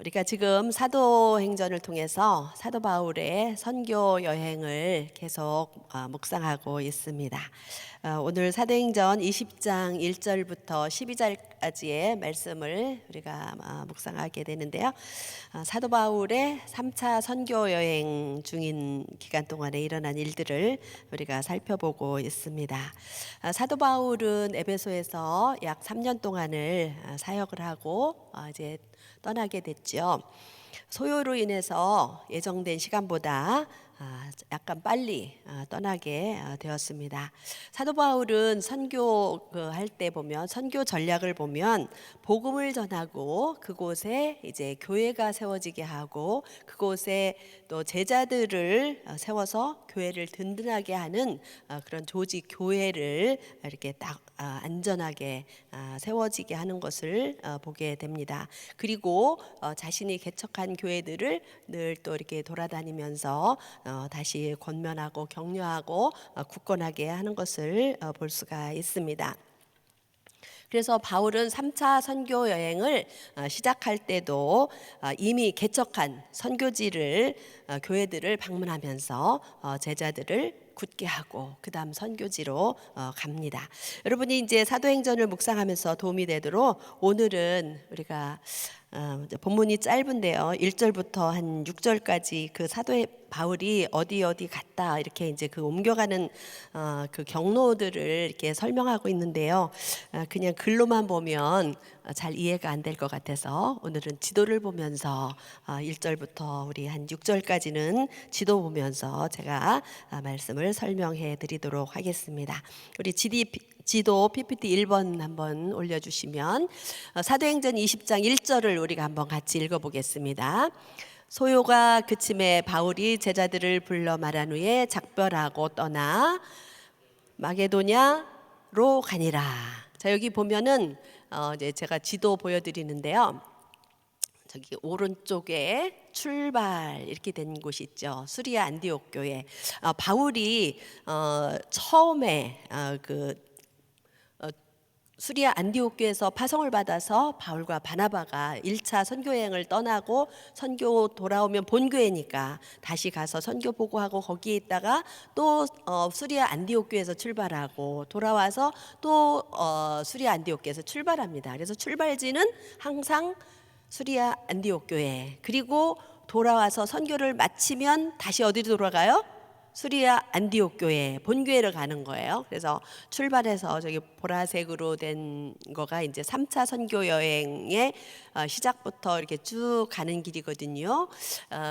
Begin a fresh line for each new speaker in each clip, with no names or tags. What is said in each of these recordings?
우리가 지금 사도행전을 통해서 사도 바울의 선교 여행을 계속 묵상하고 있습니다. 오늘 사도행전 20장 1절부터 12절까지의 말씀을 우리가 묵상하게 되는데요. 사도 바울의 3차 선교 여행 중인 기간 동안에 일어난 일들을 우리가 살펴보고 있습니다. 사도 바울은 에베소에서 약 3년 동안을 사역을 하고 이제 떠나게 됐죠. 소요로 인해서 예정된 시간보다 약간 빨리 떠나게 되었습니다. 사도 바울은 선교 할 때 보면 선교 전략을 보면 복음을 전하고 그곳에 이제 교회가 세워지게 하고 그곳에 또 제자들을 세워서 교회를 든든하게 하는 그런 조직 교회를 이렇게 딱 안전하게 세워지게 하는 것을 보게 됩니다. 그리고 자신이 개척한 교회들을 늘 또 이렇게 돌아다니면서 다시 권면하고 격려하고 굳건하게 하는 것을 볼 수가 있습니다. 그래서 바울은 3차 선교 여행을 시작할 때도 이미 개척한 선교지를 교회들을 방문하면서 제자들을 굳게 하고 그다음 선교지로 갑니다. 여러분이 이제 사도행전을 묵상하면서 도움이 되도록 오늘은 우리가 본문이 짧은데요. 1절부터 한 6절까지 그 사도의 바울이 어디 갔다 이렇게 이제 그 옮겨가는 그 경로들을 이렇게 설명하고 있는데요. 그냥 글로만 보면 잘 이해가 안 될 것 같아서 오늘은 지도를 보면서 1절부터 우리 한 6절까지는 지도 보면서 제가 말씀을 설명해 드리도록 하겠습니다. 우리 지도 PPT 1번 한번 올려주시면 사도행전 20장 1절을 우리가 한번 같이 읽어보겠습니다. 소요가 그침에 바울이 제자들을 불러 말한 후에 작별하고 떠나 마게도냐로 가니라. 자, 여기 보면은 이제 제가 지도 보여드리는데요. 저기 오른쪽에 출발 이렇게 된 곳이 있죠. 수리아 안디옥 교회. 바울이 처음에 수리아 안디옥 교회에서 파송을 받아서 바울과 바나바가 1차 선교여행을 떠나고 선교 돌아오면 본교회니까 다시 가서 선교 보고하고 거기에 있다가 또 수리아 안디옥 교회에서 출발하고 돌아와서 또 수리아 안디옥 교회에서 출발합니다. 그래서 출발지는 항상 수리아 안디옥 교회, 그리고 돌아와서 선교를 마치면 다시 어디로 돌아가요? 수리아 안디옥 교회 본교회를 가는 거예요. 그래서 출발해서 저기 보라색으로 된 거가 이제 3차 선교 여행의 시작부터 이렇게 쭉 가는 길이거든요.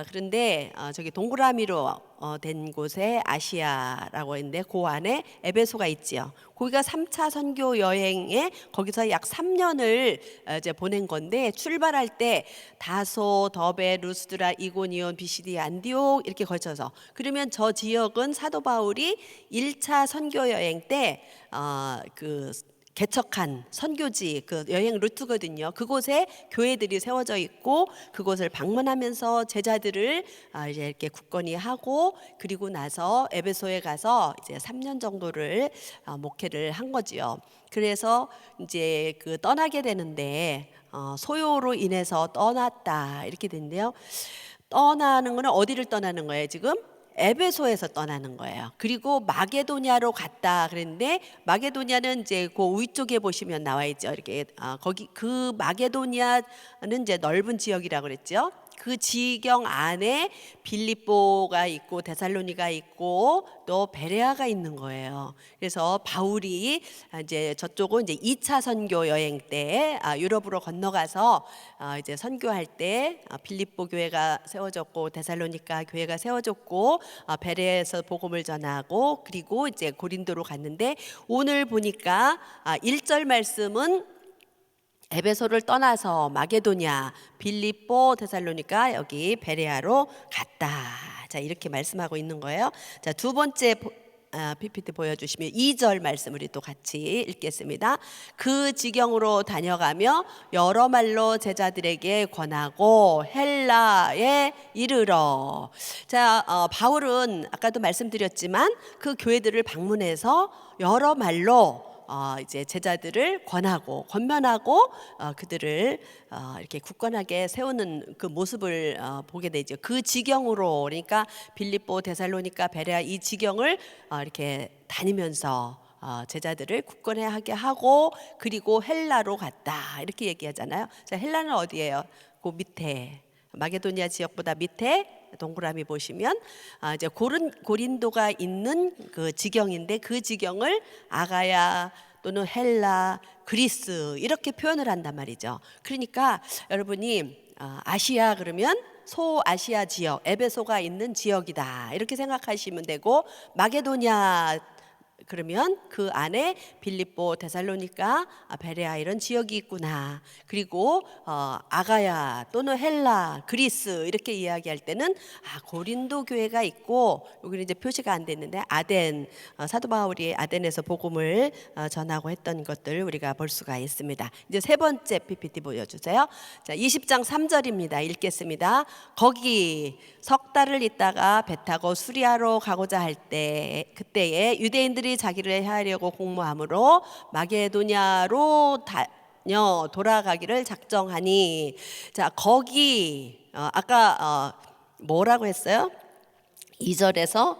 그런데 저기 동그라미로 된 곳에 아시아라고 있는데 그 안에 에베소가 있지요. 거기가 3차 선교 여행에 거기서 약 3년을 이제 보낸 건데, 출발할 때 다소, 더베, 루스드라, 이고니온, 비시디, 안디옥 이렇게 거쳐서, 그러면 저 지역은 사도 바울이 1차 선교 여행 때 그 개척한 선교지 그 여행 루트거든요. 그곳에 교회들이 세워져 있고 그곳을 방문하면서 제자들을 이제 이렇게 굳건히 하고, 그리고 나서 에베소에 가서 이제 3년 정도를 목회를 한 거지요. 그래서 이제 그 떠나게 되는데 소요로 인해서 떠났다 이렇게 된대요. 떠나는 거는 어디를 떠나는 거예요 지금? 에베소에서 떠나는 거예요. 그리고 마게도냐로 갔다 그랬는데, 마게도냐는 이제 그 위쪽에 보시면 나와 있죠. 이렇게 거기 그 마게도냐는 이제 넓은 지역이라고 그랬죠. 그 지경 안에 빌립보가 있고 데살로니가 있고 또 베레아가 있는 거예요. 그래서 바울이 이제 저쪽은 이제 2차 선교 여행 때 유럽으로 건너가서 이제 선교할 때 빌립보 교회가 세워졌고 데살로니가 교회가 세워졌고 베레아에서 복음을 전하고, 그리고 이제 고린도로 갔는데, 오늘 보니까 1절 말씀은 에베소를 떠나서 마게도냐, 빌립보, 데살로니가 여기 베레아로 갔다. 자, 이렇게 말씀하고 있는 거예요. 자, 두 번째 PPT 보여주시면 2절 말씀 우리 또 같이 읽겠습니다. 그 지경으로 다녀가며 여러 말로 제자들에게 권하고 헬라에 이르러. 자, 바울은 아까도 말씀드렸지만 그 교회들을 방문해서 여러 말로 이제 제자들을 권하고 권면하고 그들을 이렇게 굳건하게 세우는 그 모습을 보게 되죠. 그 지경으로, 그러니까 빌립보, 데살로니가, 베레아 이 지경을 이렇게 다니면서 제자들을 굳건하게 하고, 그리고 헬라로 갔다 이렇게 얘기하잖아요. 자, 헬라는 어디예요? 그 밑에 마게도니아 지역보다 밑에 동그라미 보시면 이제 고린도가 있는 그 지경인데, 그 지경을 아가야 또는 헬라, 그리스 이렇게 표현을 한단 말이죠. 그러니까 여러분이 아시아 그러면 소아시아 지역, 에베소가 있는 지역이다 이렇게 생각하시면 되고, 마게도니아 그러면 그 안에 빌립보, 데살로니가, 베레아 이런 지역이 있구나. 그리고 아가야 또는 헬라, 그리스 이렇게 이야기할 때는 고린도 교회가 있고, 여기는 이제 표시가 안 됐는데 아덴, 사도 바울이 아덴에서 복음을 전하고 했던 것들 우리가 볼 수가 있습니다. 이제 세 번째 PPT 보여주세요. 자, 20장 3절입니다. 읽겠습니다. 거기 석 달을 있다가 배 타고 수리아로 가고자 할 때, 그때에 유대인들이 자기를 해하려고 공모함으로 마게도냐로 다녀 돌아가기를 작정하니. 자, 거기 아까 뭐라고 했어요? 2절에서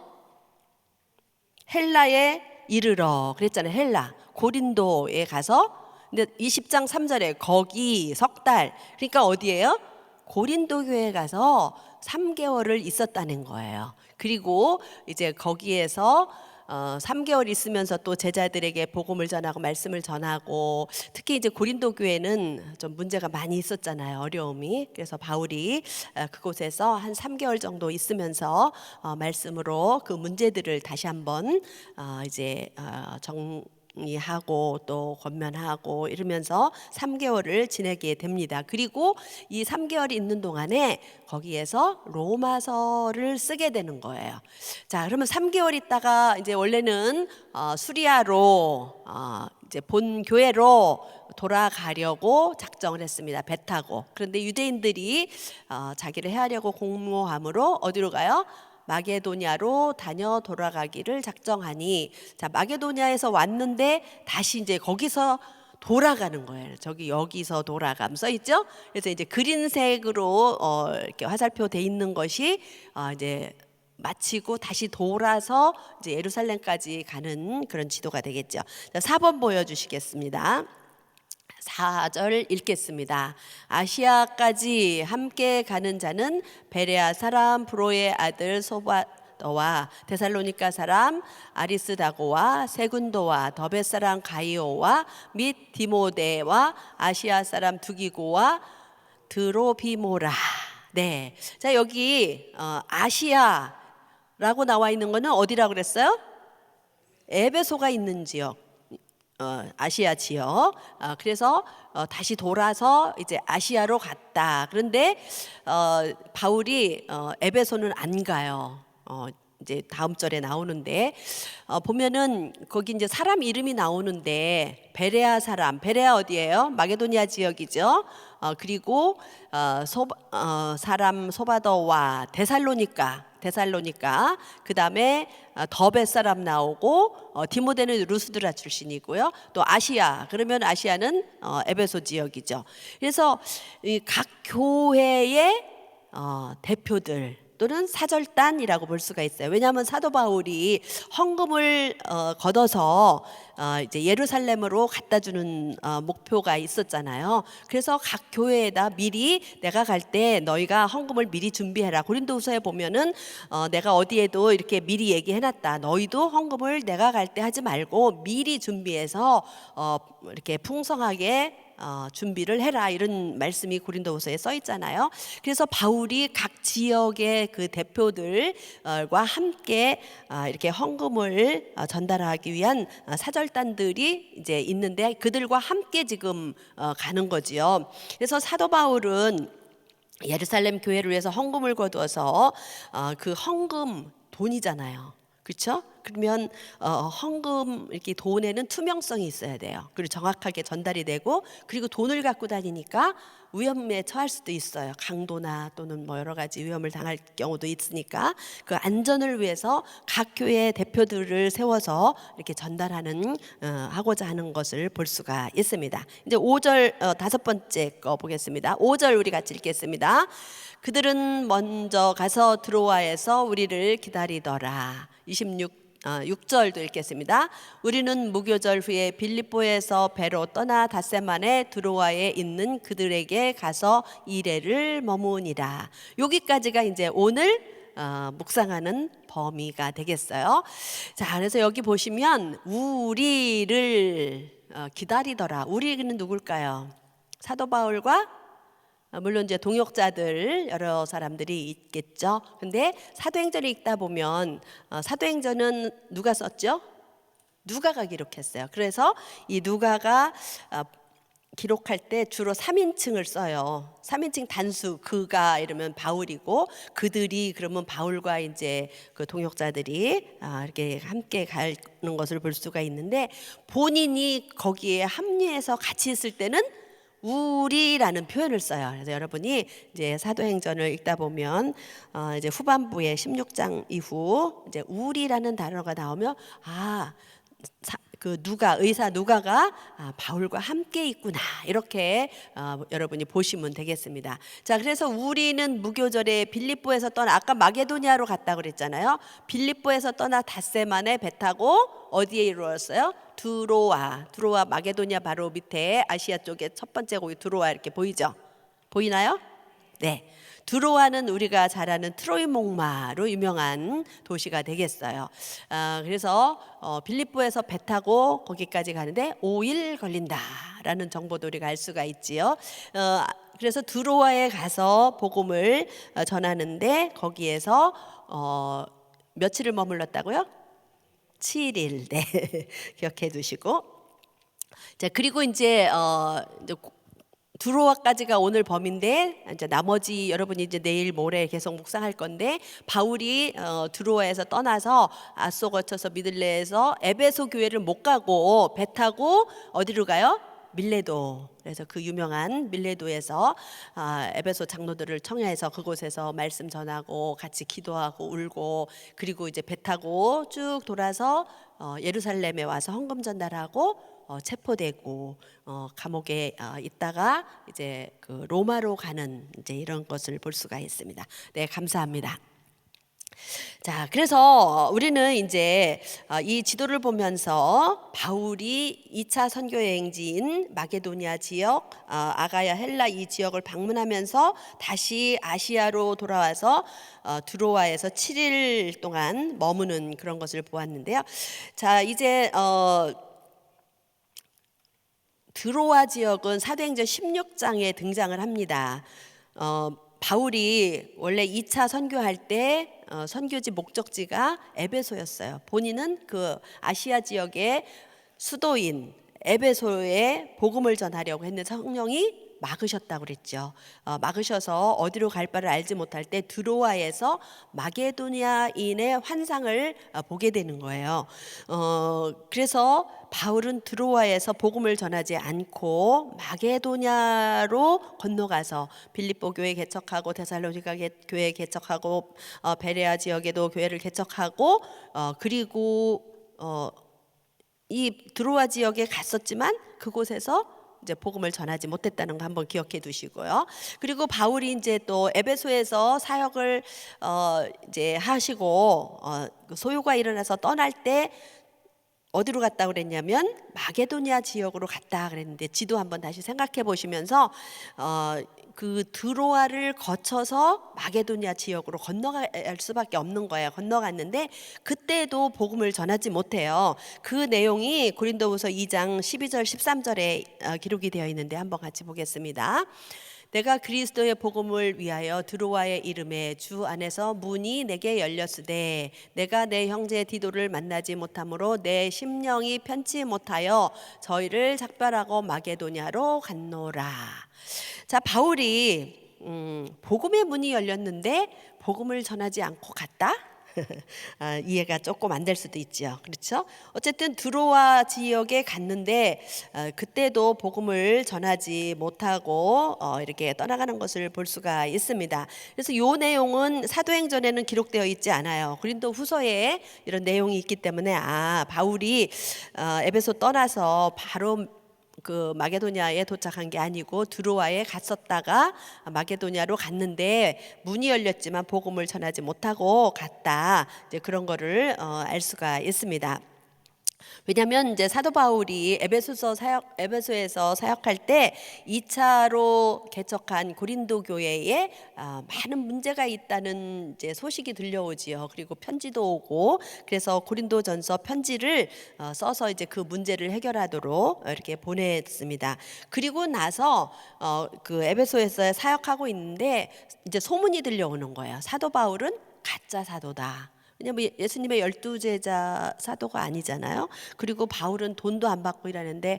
헬라에 이르러 그랬잖아요. 헬라, 고린도에 가서. 근데 20장 3절에 거기 석 달, 그러니까 어디예요? 고린도 교회에 가서 3개월을 있었다는 거예요. 그리고 이제 거기에서 3개월 있으면서 또 제자들에게 복음을 전하고 말씀을 전하고, 특히 이제 고린도 교회는 좀 문제가 많이 있었잖아요. 어려움이. 그래서 바울이 그곳에서 한 3개월 정도 있으면서 말씀으로 그 문제들을 다시 한번 이제 정리하고 또 권면하고 이러면서 3개월을 지내게 됩니다. 그리고 이 3개월이 있는 동안에 거기에서 로마서를 쓰게 되는 거예요. 자, 그러면 3개월 있다가 이제 원래는 수리아로 이제 본 교회로 돌아가려고 작정을 했습니다. 배 타고. 그런데 유대인들이 자기를 해하려고 공모함으로 어디로 가요? 마게도냐로 다녀 돌아가기를 작정하니. 자, 마게도냐에서 왔는데 다시 이제 거기서 돌아가는 거예요. 여기서 돌아감 써 있죠? 그래서 이제 그린색으로 이렇게 화살표 돼 있는 것이 이제 마치고 다시 돌아서 이제 예루살렘까지 가는 그런 지도가 되겠죠. 자, 4번 보여주시겠습니다. 4절 읽겠습니다. 아시아까지 함께 가는 자는 베레아 사람 브로의 아들 소바더와 데살로니가 사람 아리스다고와 세군도와 더베 사람 가이오와 및 디모데와 아시아 사람 두기고와 드로비모라. 네, 자, 여기 아시아라고 나와 있는 거는 어디라고 그랬어요? 에베소가 있는 지역. 아시아 지역. 그래서 다시 돌아서 이제 아시아로 갔다. 그런데 바울이 에베소는 안 가요. 이제 다음 절에 나오는데 보면은 거기 이제 사람 이름이 나오는데 베레아 사람, 베레아 어디예요? 마게도니아 지역이죠. 그리고 사람 소바더와 데살로니가, 그 다음에 더베 사람 나오고, 디모데는 루스드라 출신이고요. 또 아시아, 그러면 아시아는 에베소 지역이죠. 그래서 이 각 교회의 대표들 또는 사절단이라고 볼 수가 있어요. 왜냐하면 사도 바울이 헌금을 걷어서 이제 예루살렘으로 갖다 주는 목표가 있었잖아요. 그래서 각 교회에다 미리 내가 갈 때 너희가 헌금을 미리 준비해라. 고린도후서에 보면은 내가 어디에도 이렇게 미리 얘기해놨다. 너희도 헌금을 내가 갈 때 하지 말고 미리 준비해서 이렇게 풍성하게 준비를 해라, 이런 말씀이 고린도후서에 써 있잖아요. 그래서 바울이 각 지역의 그 대표들과 함께 이렇게 헌금을 전달하기 위한 사절단들이 이제 있는데 그들과 함께 지금 가는 거지요. 그래서 사도 바울은 예루살렘 교회를 위해서 헌금을 거두어서 그 헌금 돈이잖아요. 그렇죠? 그러면 헌금 이렇게 돈에는 투명성이 있어야 돼요. 그리고 정확하게 전달이 되고, 그리고 돈을 갖고 다니니까 위험에 처할 수도 있어요. 강도나 또는 뭐 여러 가지 위험을 당할 경우도 있으니까 그 안전을 위해서 각 교회 대표들을 세워서 이렇게 전달하는 하고자 하는 것을 볼 수가 있습니다. 이제 5절 다섯 번째 거 보겠습니다. 5절 우리 같이 읽겠습니다. 그들은 먼저 가서 드로아에서 우리를 기다리더라. 6절도 읽겠습니다. 우리는 무교절 후에 빌립보에서 배로 떠나 닷새만에 드로아에 있는 그들에게 가서 이레를 머무니라. 여기까지가 이제 오늘 묵상하는 범위가 되겠어요. 자, 그래서 여기 보시면 우리를 기다리더라. 우리는 누굴까요? 사도 바울과 물론 이제 동역자들 여러 사람들이 있겠죠. 근데 사도행전을 읽다 보면 사도행전은 누가 썼죠? 누가가 기록했어요. 그래서 이 누가가 기록할 때 주로 3인칭을 써요. 3인칭 단수, 그가 이러면 바울이고, 그들이 그러면 바울과 이제 그 동역자들이 이렇게 함께 가는 것을 볼 수가 있는데, 본인이 거기에 합류해서 같이 있을 때는 우리라는 표현을 써요. 그래서 여러분이 이제 사도행전을 읽다 보면 이제 후반부에 16장 이후 이제 우리라는 단어가 나오면 그 의사 누가가 바울과 함께 있구나, 이렇게 여러분이 보시면 되겠습니다. 자, 그래서 우리는 무교절에 빌립보에서 떠나, 아까 마게도니아로 갔다 그랬잖아요. 빌립보에서 떠나 닷새 만에 배 타고 어디에 이르렀어요? 드로아 마게도니아 바로 밑에 아시아 쪽에 첫 번째 거기 드로아 이렇게 보이죠? 보이나요? 네. 드로아는 우리가 잘 아는 트로이 목마로 유명한 도시가 되겠어요. 그래서 빌립보에서 배 타고 거기까지 가는데 5일 걸린다라는 정보도 우리가 알 수가 있지요. 그래서 드로아에 가서 복음을 전하는데 거기에서 며칠을 머물렀다고요? 7일. 네. 기억해 두시고. 자, 그리고 이제 드로아까지가 오늘 범인데, 이제 나머지 여러분이 이제 내일 모레 계속 묵상할 건데, 바울이 드로아에서 떠나서 아소 거쳐서 미들레에서 에베소 교회를 못 가고 배 타고 어디로 가요? 밀레도. 그래서 그 유명한 밀레도에서 에베소 장로들을 청해서 그곳에서 말씀 전하고 같이 기도하고 울고, 그리고 이제 배 타고 쭉 돌아서 예루살렘에 와서 헌금 전달하고 체포되고 감옥에 있다가 이제 그 로마로 가는 이제 이런 것을 볼 수가 있습니다. 네, 감사합니다. 자, 그래서 우리는 이제 이 지도를 보면서 바울이 2차 선교 여행지인 마게도니아 지역, 아가야, 헬라 이 지역을 방문하면서 다시 아시아로 돌아와서 드로아에서 7일 동안 머무는 그런 것을 보았는데요. 자, 이제 드로아 지역은 사도행전 16장에 등장을 합니다. 바울이 원래 2차 선교할 때 선교지 목적지가 에베소였어요. 본인은 그 아시아 지역의 수도인 에베소에 복음을 전하려고 했는데 성령이 막으셨다고 그랬죠. 막으셔서 어디로 갈 바를 알지 못할 때 드로아에서 마게도니아인의 환상을 보게 되는 거예요. 그래서 바울은 드로아에서 복음을 전하지 않고 마게도냐로 건너가서 빌립보 교회 개척하고 데살로니가 교회 개척하고 베레아 지역에도 교회를 개척하고 그리고 이 드로아 지역에 갔었지만 그곳에서 이제 복음을 전하지 못했다는 거 한번 기억해 두시고요. 그리고 바울이 이제 또 에베소에서 사역을 이제 하시고 소요가 일어나서 떠날 때 어디로 갔다 그랬냐면 마게도니아 지역으로 갔다 그랬는데, 지도 한번 다시 생각해 보시면서 그 드로아를 거쳐서 마게도니아 지역으로 건너갈 수밖에 없는 거예요. 건너갔는데 그때도 복음을 전하지 못해요. 그 내용이 고린도후서 2장 12절 13절에 기록이 되어 있는데 한번 같이 보겠습니다. 내가 그리스도의 복음을 위하여 드로아에 이름에 주 안에서 문이 내게 열렸으되 내가 내 형제 디도를 만나지 못하므로 내 심령이 편치 못하여 저희를 작별하고 마게도냐로 갔노라. 자, 바울이 복음의 문이 열렸는데 복음을 전하지 않고 갔다? 이해가 조금 안 될 수도 있죠. 그렇죠? 어쨌든 드로아 지역에 갔는데 그때도 복음을 전하지 못하고 이렇게 떠나가는 것을 볼 수가 있습니다. 그래서 이 내용은 사도행전에는 기록되어 있지 않아요. 고린도 후서에 이런 내용이 있기 때문에 바울이 에베소 떠나서 바로 그 마게도냐에 도착한 게 아니고 드로아에 갔었다가 마게도냐로 갔는데 문이 열렸지만 복음을 전하지 못하고 갔다. 이제 그런 거를 알 수가 있습니다. 왜냐하면 이제 사도 바울이 에베소에서 사역할 때 2차로 개척한 고린도 교회에 많은 문제가 있다는 이제 소식이 들려오지요. 그리고 편지도 오고 그래서 고린도전서 편지를 써서 이제 그 문제를 해결하도록 이렇게 보냈습니다. 그리고 나서 그 에베소에서 사역하고 있는데 이제 소문이 들려오는 거예요. 사도 바울은 가짜 사도다. 왜냐면 예수님의 12제자 사도가 아니잖아요. 그리고 바울은 돈도 안 받고 일하는데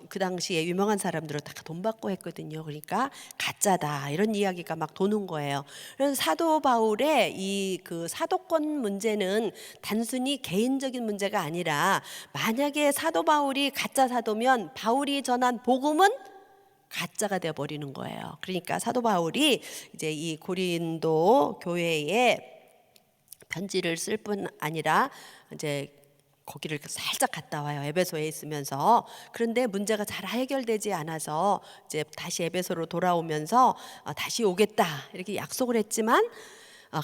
그 당시에 유명한 사람들은 다 돈 받고 했거든요. 그러니까 가짜다 이런 이야기가 막 도는 거예요. 그래서 사도 바울의 이 그 사도권 문제는 단순히 개인적인 문제가 아니라 만약에 사도 바울이 가짜 사도면 바울이 전한 복음은 가짜가 되어 버리는 거예요. 그러니까 사도 바울이 이제 이 고린도 교회에 편지를 쓸 뿐 아니라 이제 거기를 살짝 갔다 와요. 에베소에 있으면서. 그런데 문제가 잘 해결되지 않아서 이제 다시 에베소로 돌아오면서 다시 오겠다 이렇게 약속을 했지만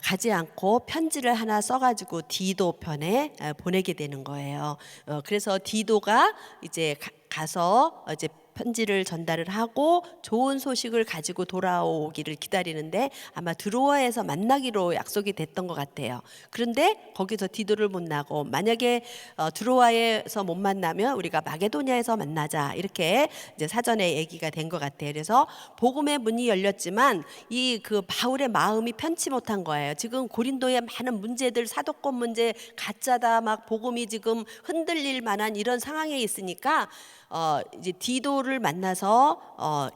가지 않고 편지를 하나 써가지고 디도 편에 보내게 되는 거예요. 그래서 디도가 이제 가서 이제 편지를 전달을 하고 좋은 소식을 가지고 돌아오기를 기다리는데 아마 드로아에서 만나기로 약속이 됐던 것 같아요. 그런데 거기서 디도를 못 나고 만약에 드로아에서 못 만나면 우리가 마게도냐에서 만나자 이렇게 이제 사전에 얘기가 된 것 같아요. 그래서 복음의 문이 열렸지만 이 그 바울의 마음이 편치 못한 거예요. 지금 고린도의 많은 문제들 사도권 문제 가짜다 막 복음이 지금 흔들릴 만한 이런 상황에 있으니까 이제 디도를 만나서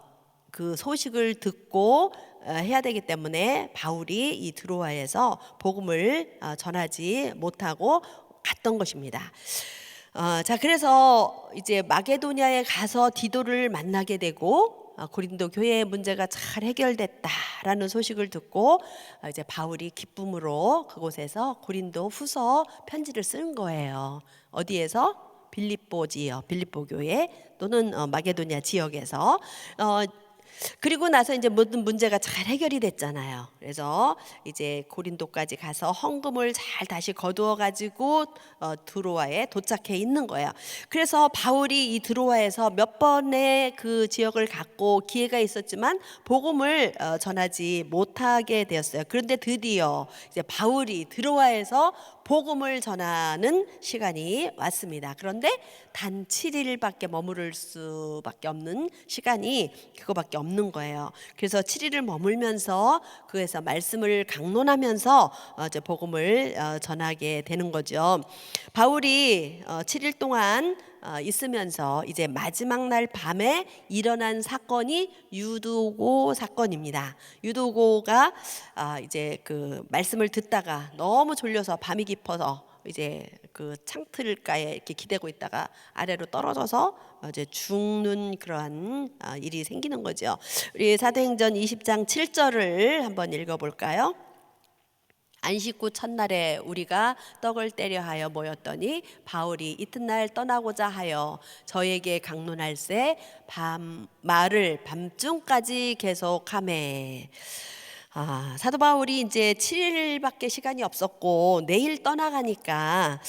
그 소식을 듣고 해야 되기 때문에 바울이 이 드로아에서 복음을 전하지 못하고 갔던 것입니다. 자, 그래서 이제 마게도냐에 가서 디도를 만나게 되고 고린도 교회의 문제가 잘 해결됐다라는 소식을 듣고 이제 바울이 기쁨으로 그곳에서 고린도 후서 편지를 쓴 거예요. 어디에서? 빌립보 지역, 빌립보 교회 또는 마게도냐 지역에서 그리고 나서 이제 모든 문제가 잘 해결이 됐잖아요. 그래서 이제 고린도까지 가서 헌금을 잘 다시 거두어 가지고 드로아에 도착해 있는 거예요. 그래서 바울이 이 드로아에서 몇 번의 그 지역을 갖고 기회가 있었지만 복음을 전하지 못하게 되었어요. 그런데 드디어 이제 바울이 드로아에서 복음을 전하는 시간이 왔습니다. 그런데 단 7일밖에 머무를 수밖에 없는 시간이 그거밖에 없는 거예요. 그래서 7일을 머물면서 그에서 말씀을 강론하면서 이제 복음을 전하게 되는 거죠. 바울이 7일 동안 있으면서 이제 마지막 날 밤에 일어난 사건이 유두고 사건입니다. 유두고가 이제 그 말씀을 듣다가 너무 졸려서 밤이 깊어서 이제 그 창틀가에 이렇게 기대고 있다가 아래로 떨어져서 이제 죽는 그러한 일이 생기는 거죠. 우리 사도행전 20장 7절을 한번 읽어볼까요? 안식 후 첫날에 우리가 떡을 떼려 하여 모였더니 바울이 이튿날 떠나고자 하여 저에게 강론할세 말을 밤중까지 계속하매. 사도 바울이 이제 7일밖에 시간이 없었고 내일 떠나가니까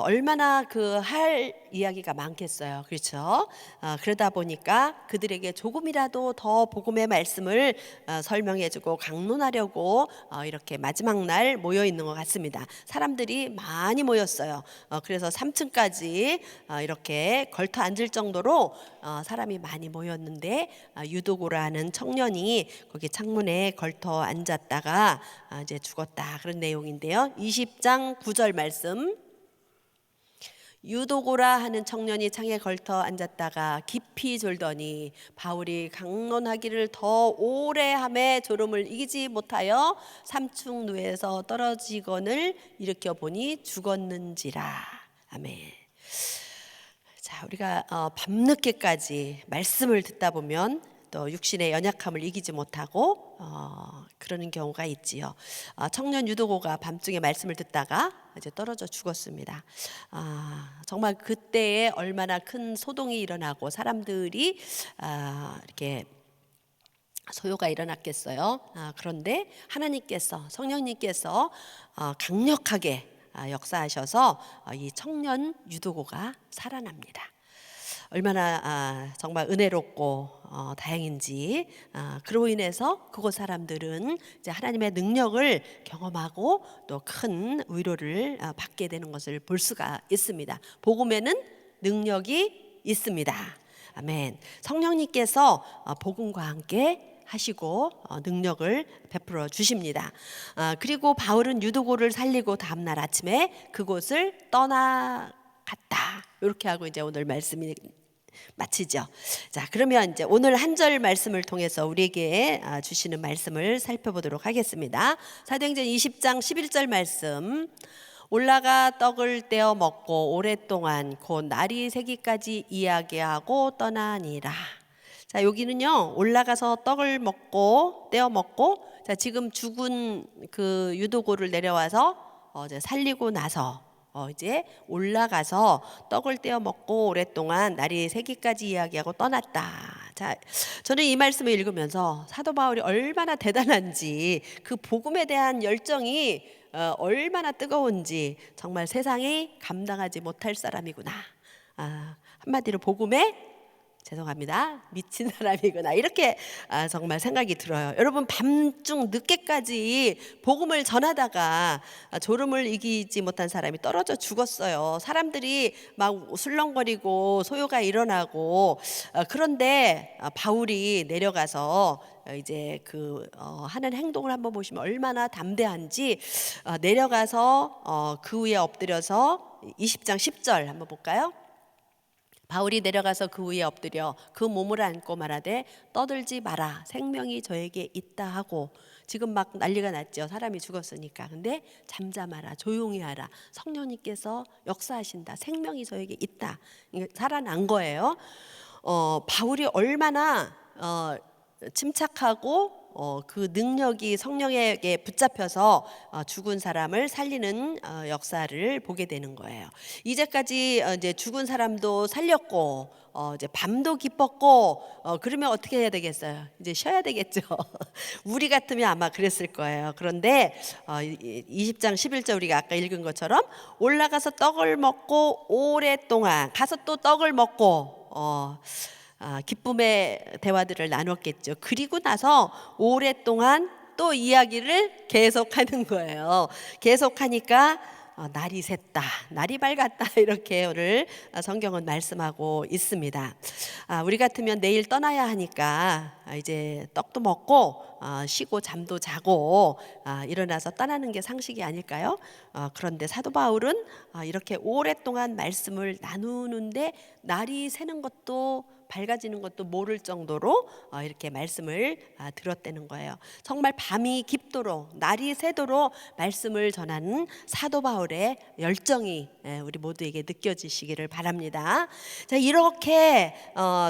얼마나 그 할 이야기가 많겠어요. 그렇죠? 그러다 보니까 그들에게 조금이라도 더 복음의 말씀을 설명해주고 강론하려고 이렇게 마지막 날 모여 있는 것 같습니다. 사람들이 많이 모였어요. 그래서 3층까지 이렇게 걸터 앉을 정도로 사람이 많이 모였는데 유도고라는 청년이 거기 창문에 걸터 앉았다가 이제 죽었다 그런 내용인데요. 20장 9절 말씀. 유도고라 하는 청년이 창에 걸터 앉았다가 깊이 졸더니 바울이 강론하기를 더 오래 함에 졸음을 이기지 못하여 삼층누에서 떨어지거늘 일으켜 보니 죽었는지라. 아멘. 자, 우리가 밤늦게까지 말씀을 듣다 보면 또 육신의 연약함을 이기지 못하고 그러는 경우가 있지요. 청년 유도고가 밤중에 말씀을 듣다가 이제 떨어져 죽었습니다. 정말 그때에 얼마나 큰 소동이 일어나고 사람들이 이렇게 소요가 일어났겠어요. 그런데 하나님께서, 성령님께서 강력하게 역사하셔서 이 청년 유도고가 살아납니다. 얼마나 정말 은혜롭고 다행인지. 그로 인해서 그곳 사람들은 이제 하나님의 능력을 경험하고 또 큰 위로를 받게 되는 것을 볼 수가 있습니다. 복음에는 능력이 있습니다. 아멘. 성령님께서 복음과 함께 하시고 능력을 베풀어 주십니다. 그리고 바울은 유도고를 살리고 다음날 아침에 그곳을 떠나갔다. 이렇게 하고 이제 오늘 말씀이 마치죠. 자, 그러면 이제 오늘 한 절 말씀을 통해서 우리에게 주시는 말씀을 살펴보도록 하겠습니다. 사도행전 20장 11절 말씀. 올라가 떡을 떼어 먹고 오랫동안 곧 날이 새기까지 이야기하고 떠나니라. 자, 여기는요, 올라가서 떡을 먹고 떼어 먹고, 자, 지금 죽은 그 유도고를 내려와서 이제 살리고 나서 이제 올라가서 떡을 떼어 먹고 오랫동안 날이 새기까지 이야기하고 떠났다. 자, 저는 이 말씀을 읽으면서 사도 바울이 얼마나 대단한지, 그 복음에 대한 열정이 얼마나 뜨거운지 정말 세상이 감당하지 못할 사람이구나. 한마디로 복음에 죄송합니다, 미친 사람이구나, 이렇게 정말 생각이 들어요. 여러분, 밤중 늦게까지 복음을 전하다가 졸음을 이기지 못한 사람이 떨어져 죽었어요. 사람들이 막 술렁거리고 소요가 일어나고, 그런데 바울이 내려가서 이제 하는 행동을 한번 보시면 얼마나 담대한지, 내려가서 그 위에 엎드려서 20장 10절 한번 볼까요? 바울이 내려가서 그 위에 엎드려 그 몸을 안고 말하되 떠들지 마라, 생명이 저에게 있다 하고. 지금 막 난리가 났죠. 사람이 죽었으니까. 근데 잠잠하라, 조용히 하라, 성령님께서 역사하신다, 생명이 저에게 있다. 살아난 거예요. 바울이 얼마나 침착하고 그 능력이 성령에게 붙잡혀서 죽은 사람을 살리는 역사를 보게 되는 거예요. 이제까지 이제 죽은 사람도 살렸고 이제 밤도 깊었고, 그러면 어떻게 해야 되겠어요? 이제 쉬어야 되겠죠. 우리 같으면 아마 그랬을 거예요. 그런데 20장 11절 우리가 아까 읽은 것처럼 올라가서 떡을 먹고 오랫동안 가서 또 떡을 먹고 기쁨의 대화들을 나눴겠죠. 그리고 나서 오랫동안 또 이야기를 계속하는 거예요. 계속하니까 날이 샜다, 날이 밝았다, 이렇게 오늘 성경은 말씀하고 있습니다. 우리 같으면 내일 떠나야 하니까 이제 떡도 먹고 쉬고 잠도 자고 일어나서 떠나는 게 상식이 아닐까요? 그런데 사도 바울은 이렇게 오랫동안 말씀을 나누는데 날이 새는 것도 밝아지는 것도 모를 정도로 이렇게 말씀을 들었다는 거예요. 정말 밤이 깊도록 날이 새도록 말씀을 전하는 사도 바울의 열정이 우리 모두에게 느껴지시기를 바랍니다. 자, 이렇게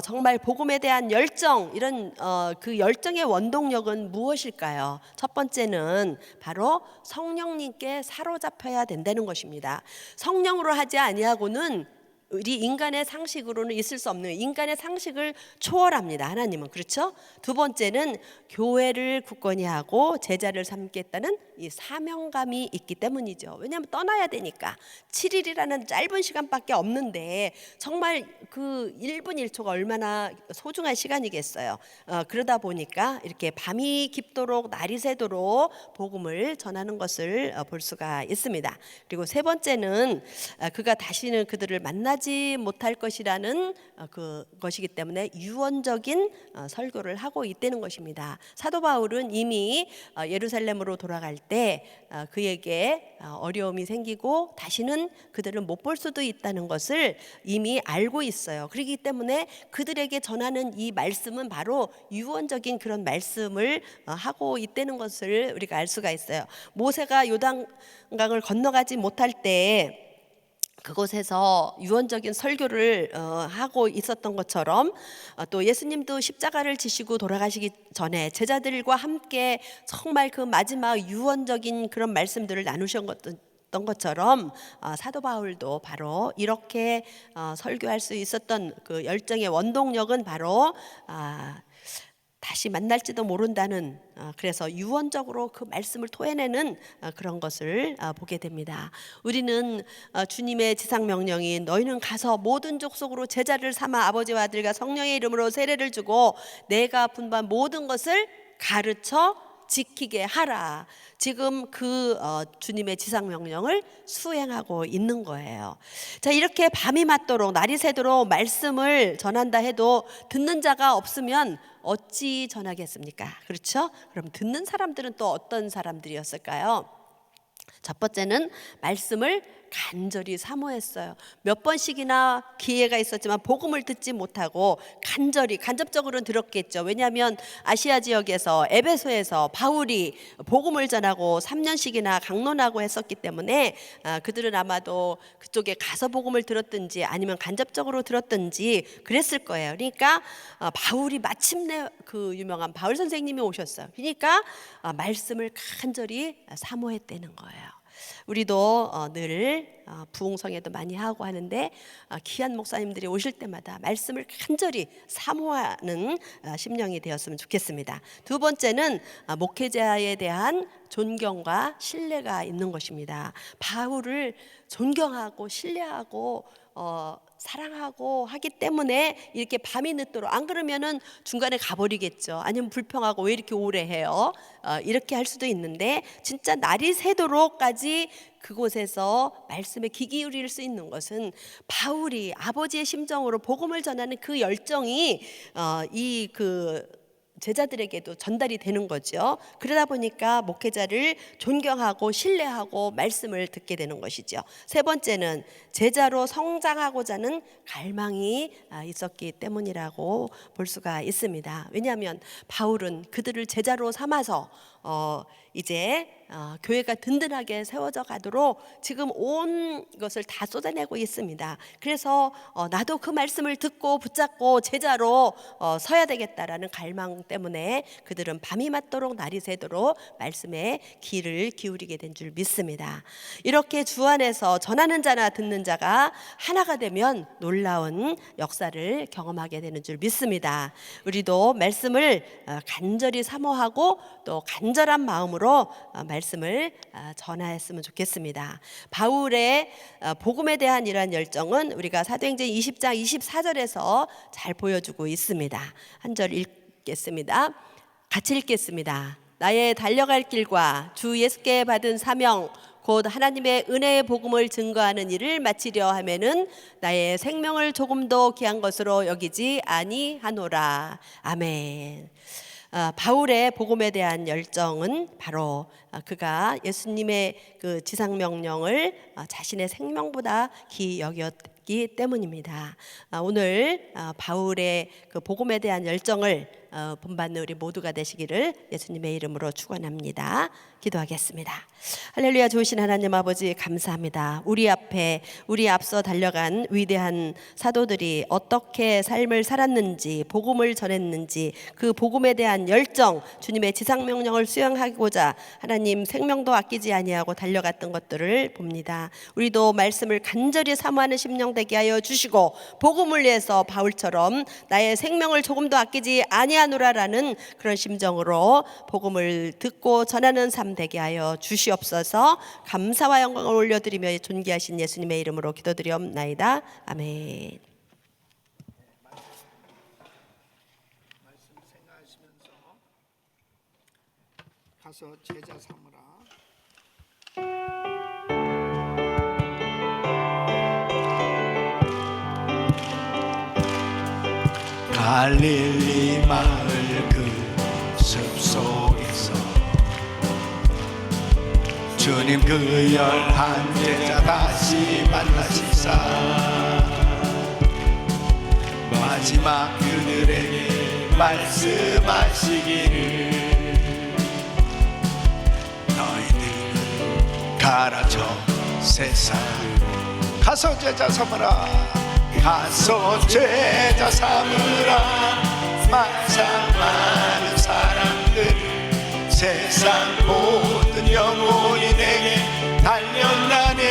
정말 복음에 대한 열정, 이런 그 열정의 원동력은 무엇일까요? 첫 번째는 바로 성령님께 사로잡혀야 된다는 것입니다. 성령으로 하지 아니하고는 우리 인간의 상식으로는 있을 수 없는, 인간의 상식을 초월합니다, 하나님은. 그렇죠? 두 번째는 교회를 굳건히 하고 제자를 삼겠다는 이 사명감이 있기 때문이죠. 왜냐하면 떠나야 되니까. 7일이라는 짧은 시간밖에 없는데 정말 그 1분 1초가 얼마나 소중한 시간이겠어요. 그러다 보니까 이렇게 밤이 깊도록 날이 새도록 복음을 전하는 것을 볼 수가 있습니다. 그리고 세 번째는 그가 다시는 그들을 만나지 전하지 못할 것이라는 그것이기 때문에 유언적인 설교를 하고 있다는 것입니다. 사도 바울은 이미 예루살렘으로 돌아갈 때 그에게 어려움이 생기고 다시는 그들을 못 볼 수도 있다는 것을 이미 알고 있어요. 그렇기 때문에 그들에게 전하는 이 말씀은 바로 유언적인 그런 말씀을 하고 있다는 것을 우리가 알 수가 있어요. 모세가 요단강을 건너가지 못할 때 그곳에서 유언적인 설교를 하고 있었던 것처럼 또 예수님도 십자가를 지시고 돌아가시기 전에 제자들과 함께 정말 그 마지막 유언적인 그런 말씀들을 나누셨던 것처럼 사도 바울도 바로 이렇게 설교할 수 있었던 그 열정의 원동력은 바로 다시 만날지도 모른다는 그래서 유언적으로 그 말씀을 토해내는 그런 것을 보게 됩니다. 우리는 주님의 지상명령인 너희는 가서 모든 족속으로 제자를 삼아 아버지와 아들과 성령의 이름으로 세례를 주고 내가 분부한 모든 것을 가르쳐 지키게 하라. 지금 그 주님의 지상명령을 수행하고 있는 거예요. 자, 이렇게 밤이 맞도록 날이 새도록 말씀을 전한다 해도 듣는 자가 없으면 어찌 전하겠습니까? 그렇죠? 그럼 듣는 사람들은 또 어떤 사람들이었을까요? 첫 번째는 말씀을 간절히 사모했어요. 몇 번씩이나 기회가 있었지만 복음을 듣지 못하고 간접적으로는 들었겠죠. 왜냐하면 아시아 지역에서 에베소에서 바울이 복음을 전하고 3년씩이나 강론하고 했었기 때문에 그들은 아마도 그쪽에 가서 복음을 들었든지 아니면 간접적으로 들었든지 그랬을 거예요. 그러니까 바울이 마침내 그 유명한 바울 선생님이 오셨어요. 그러니까 말씀을 간절히 사모했다는 거예요. 우리도 늘 부흥성회도 많이 하고 하는데 귀한 목사님들이 오실 때마다 말씀을 간절히 사모하는 심령이 되었으면 좋겠습니다. 두 번째는 목회자에 대한 존경과 신뢰가 있는 것입니다. 바울을 존경하고 신뢰하고 사랑하고 하기 때문에 이렇게 밤이 늦도록, 안 그러면은 중간에 가버리겠죠. 아니면 불평하고 왜 이렇게 오래 해요? 이렇게 할 수도 있는데 진짜 날이 새도록까지 그곳에서 말씀에 귀 기울일 수 있는 것은 바울이 아버지의 심정으로 복음을 전하는 그 열정이 이 제자들에게도 전달이 되는 거죠. 그러다 보니까 목회자를 존경하고 신뢰하고 말씀을 듣게 되는 것이죠. 세 번째는 제자로 성장하고자 하는 갈망이 있었기 때문이라고 볼 수가 있습니다. 왜냐하면 바울은 그들을 제자로 삼아서 이제 교회가 든든하게 세워져 가도록 지금 온 것을 다 쏟아내고 있습니다. 그래서 나도 그 말씀을 듣고 붙잡고 제자로 서야 되겠다라는 갈망 때문에 그들은 밤이 맞도록 날이 새도록 말씀에 귀를 기울이게 된 줄 믿습니다. 이렇게 주 안에서 전하는 자나 듣는 자가 하나가 되면 놀라운 역사를 경험하게 되는 줄 믿습니다. 우리도 말씀을 간절히 사모하고 또 간절한 마음으로 말씀을 전하였으면 좋겠습니다. 바울의 복음에 대한 이러한 열정은 우리가 사도행전 20장 24절에서 잘 보여주고 있습니다. 한 절 읽겠습니다. 같이 읽겠습니다. 나의 달려갈 길과 주 예수께 받은 사명 곧 하나님의 은혜의 복음을 증거하는 일을 마치려 하면은 나의 생명을 조금도 귀한 것으로 여기지 아니하노라. 아멘. 바울의 복음에 대한 열정은 바로 그가 예수님의 그 지상명령을 자신의 생명보다 귀히 여겼기 때문입니다. 오늘 바울의 그 복음에 대한 열정을 본받는 우리 모두가 되시기를 예수님의 이름으로 축원합니다. 기도하겠습니다. 할렐루야. 좋으신 하나님 아버지 감사합니다. 우리 앞서 달려간 위대한 사도들이 어떻게 삶을 살았는지, 복음을 전했는지, 그 복음에 대한 열정, 주님의 지상명령을 수행하고자 하나님 생명도 아끼지 아니하고 달려갔던 것들을 봅니다. 우리도 말씀을 간절히 사모하는 심령 되게 하여 주시고 복음을 위해서 바울처럼 나의 생명을 조금도 아끼지 아니하노라라는 그런 심정으로 복음을 듣고 전하는 삶 되게 하여 주시옵소서. 감사와 영광을 올려드리며 존귀하신 예수님의 이름으로 기도드리옵나이다. 아멘.
말씀 생각하시면서 가서 제자 삼으라. 갈릴리 마을 그 숲속에서 주님 그 11제자 다시 만나시사 마지막 그들에게 말씀하시기를 너희들은 가라 저 세상으로 가서 제자 삼으라 가서 제자 삼으라 마상 많은 사람들 세상 모든 영혼이 내게 달려나니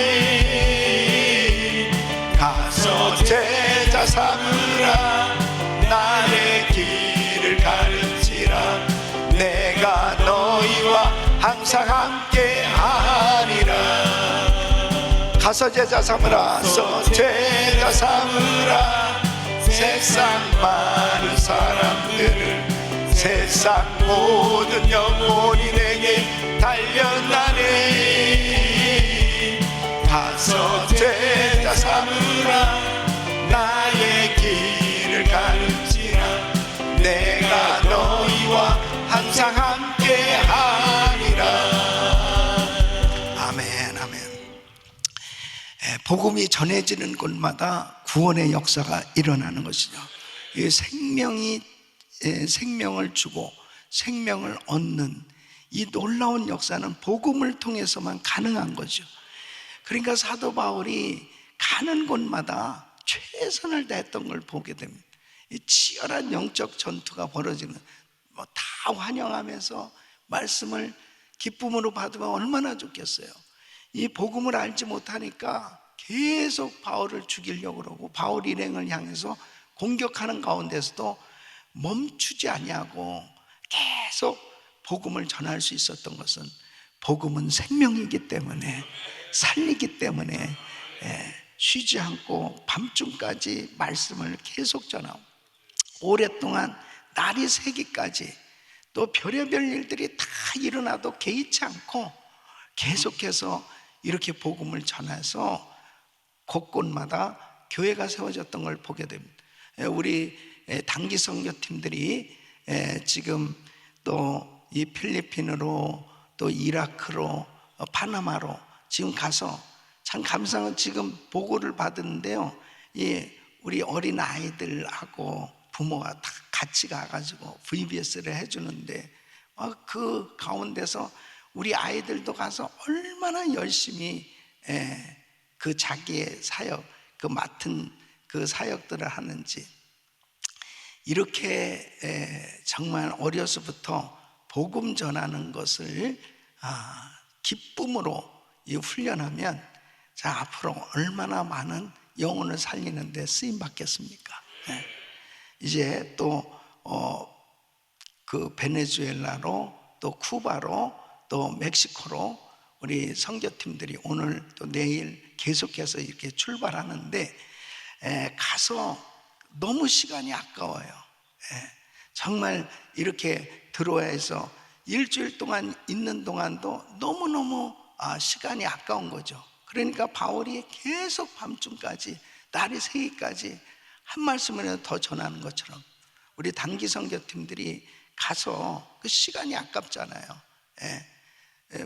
가서 제자 삼으라 나의 길을 가르치라 내가 너희와 항상 함께 하리라 가서 제자 삼으라 서 제자 삼으라 세상 많은 사람들을 세상 모든 영혼이 내게 달려나니 가서 제자 삼으라 나의 길을 가르치라 내가 너희와 항상 함께 하리라 아멘 아멘. 복음이 전해지는 곳마다 구원의 역사가 일어나는 것이죠. 이 생명을 주고 생명을 얻는 이 놀라운 역사는 복음을 통해서만 가능한 거죠. 그러니까 사도 바울이 가는 곳마다 최선을 다했던 걸 보게 됩니다. 이 치열한 영적 전투가 벌어지는 다 환영하면서 말씀을 기쁨으로 받으면 얼마나 좋겠어요. 이 복음을 알지 못하니까 계속 바울을 죽이려고 그러고 바울 일행을 향해서 공격하는 가운데서도 멈추지 아니하고 계속 복음을 전할 수 있었던 것은 복음은 생명이기 때문에 살리기 때문에 쉬지 않고 밤중까지 말씀을 계속 전하고 오랫동안 날이 새기까지 또 별의별 일들이 다 일어나도 개의치 않고 계속해서 이렇게 복음을 전해서 곳곳마다 교회가 세워졌던 걸 보게 됩니다. 우리 단기 선교팀들이 지금 또 이 필리핀으로 또 이라크로 파나마로 지금 가서 참 감사한 지금 보고를 받았는데요. 우리 어린 아이들하고 부모가 다 같이 가가지고 VBS를 해주는데 그 가운데서 우리 아이들도 가서 얼마나 열심히 그 자기의 사역, 그 맡은 그 사역들을 하는지 이렇게 정말 어려서부터 복음 전하는 것을 기쁨으로 훈련하면 자 앞으로 얼마나 많은 영혼을 살리는 데 쓰임 받겠습니까? 이제 또 그 베네수엘라로 또 쿠바로 또 멕시코로 우리 선교팀들이 오늘 또 내일 계속해서 이렇게 출발하는데 가서 너무 시간이 아까워요. 정말 이렇게 들어와야 해서 일주일 동안 있는 동안도 너무너무 시간이 아까운 거죠. 그러니까 바울이 계속 밤중까지 날이 새기까지 한 말씀이라도 더 전하는 것처럼 우리 단기 선교팀들이 가서 그 시간이 아깝잖아요.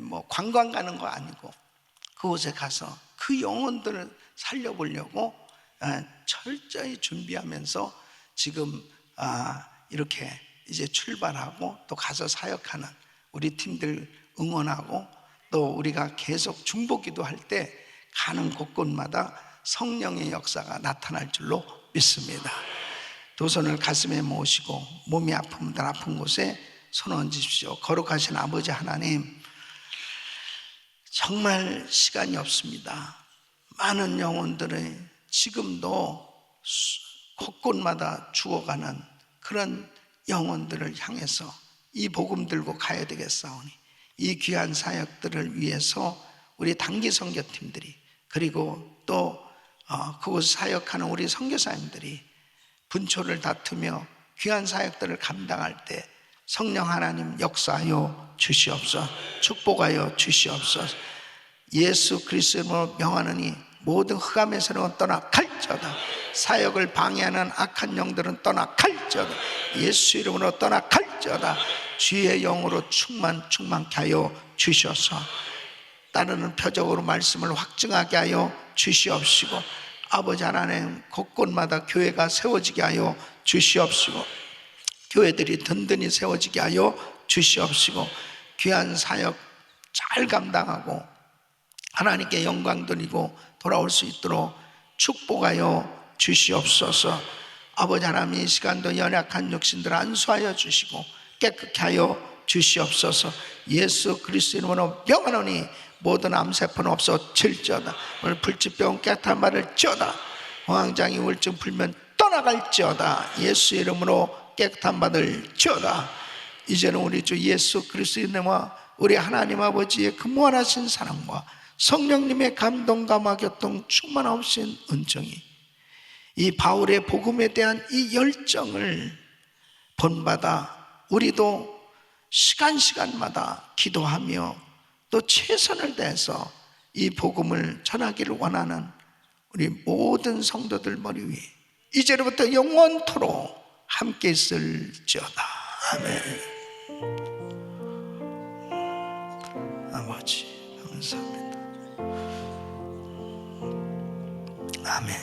뭐 관광 가는 거 아니고 그곳에 가서 그 영혼들을 살려보려고 철저히 준비하면서 지금 이렇게 이제 출발하고 또 가서 사역하는 우리 팀들 응원하고 또 우리가 계속 중보기도 할 때 가는 곳곳마다 성령의 역사가 나타날 줄로 믿습니다. 두 손을 가슴에 모으시고 몸이 아픈 분들 아픈 곳에 손 얹으십시오. 거룩하신 아버지 하나님, 정말 시간이 없습니다. 많은 영혼들이 지금도 곳곳마다 죽어가는 그런 영혼들을 향해서 이 복음 들고 가야 되겠사오니 이 귀한 사역들을 위해서 우리 단기 선교팀들이 그리고 또 그곳 사역하는 우리 선교사님들이 분초를 다투며 귀한 사역들을 감당할 때 성령 하나님 역사하여 주시옵소서. 축복하여 주시옵소서. 예수 그리스도로 명하느니 모든 흑암에서는 떠나 갈지어다. 사역을 방해하는 악한 영들은 떠나갈지어다. 예수 이름으로 떠나갈지어다. 주의 영으로 충만케 하여 주셔서 따르는 표적으로 말씀을 확증하게 하여 주시옵시고, 아버지 하나님 곳곳마다 교회가 세워지게 하여 주시옵시고, 교회들이 든든히 세워지게 하여 주시옵시고, 귀한 사역 잘 감당하고 하나님께 영광 돌리고 돌아올 수 있도록 축복하여 주시옵소서. 아버지 하나님 이 시간도 연약한 육신들 안수하여 주시고 깨끗게 하여 주시옵소서. 예수 그리스도 이름으로 명하노니 모든 암세포는 없어질지어다. 오늘 불치병 깨끗한 말을 지어다. 공황장애 우울증 풀면 떠나갈지어다. 예수 이름으로 깨끗한 받을 지어다. 이제는 우리 주 예수 그리스도 이름과 우리 하나님 아버지의 그 무한하신 사랑과 성령님의 감동감화 교통 충만하신 은총이 이 바울의 복음에 대한 이 열정을 본받아 우리도 시간마다 기도하며 또 최선을 다해서 이 복음을 전하기를 원하는 우리 모든 성도들 머리 위에 이제로부터 영원토록 함께 있을지어다. 아멘. 아버지 감사합니다. 아멘.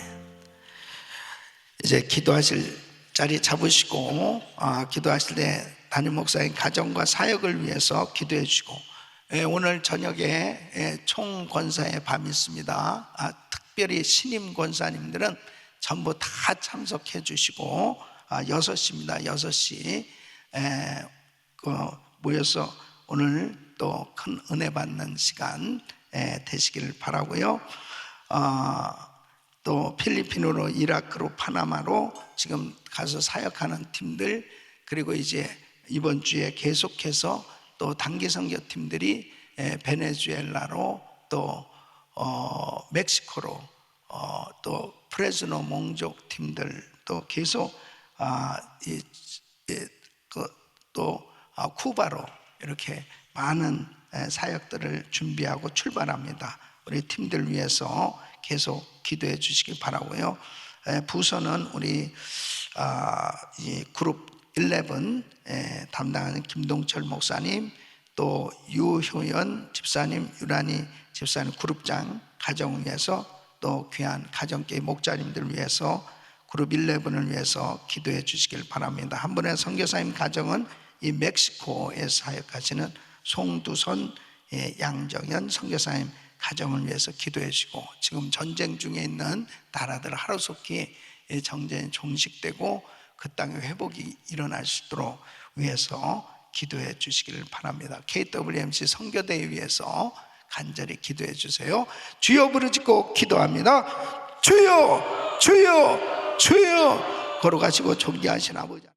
이제 기도하실 자리 잡으시고 기도하실 때 담임 목사님 가정과 사역을 위해서 기도해 주시고, 오늘 저녁에 총권사의 밤이 있습니다. 특별히 신임 권사님들은 전부 다 참석해 주시고 6시입니다. 6시 모여서 오늘 또 큰 은혜 받는 시간 되시기를 바라고요. 또 필리핀으로, 이라크로, 파나마로 지금 가서 사역하는 팀들, 그리고 이제 이번 주에 계속해서 또 단기 선교 팀들이 베네수엘라로 또 멕시코로 또 프레즈노 몽족 팀들 또 계속 또 쿠바로 이렇게 많은 사역들을 준비하고 출발합니다. 우리 팀들 위해서 계속 기도해 주시기 바라고요. 부서는 우리 이 그룹 11 담당하는 김동철 목사님, 또 유효연 집사님, 유란이 집사님 그룹장 가정을 위해서, 또 귀한 가정교회 목자님들을 위해서 그룹 11을 위해서 기도해 주시길 바랍니다. 한 분의 선교사님 가정은 이 멕시코에 사역하시는 송두선 양정현 선교사님 가정을 위해서 기도해 주시고, 지금 전쟁 중에 있는 나라들 하루속히 정전이 종식되고 그 땅의 회복이 일어날 수 있도록 위해서 기도해 주시기를 바랍니다. KWMC 선교대회 위해서 간절히 기도해 주세요. 주여 부르짖고 기도합니다. 주여 주여 주여 걸어가시고 존귀하신 아버지.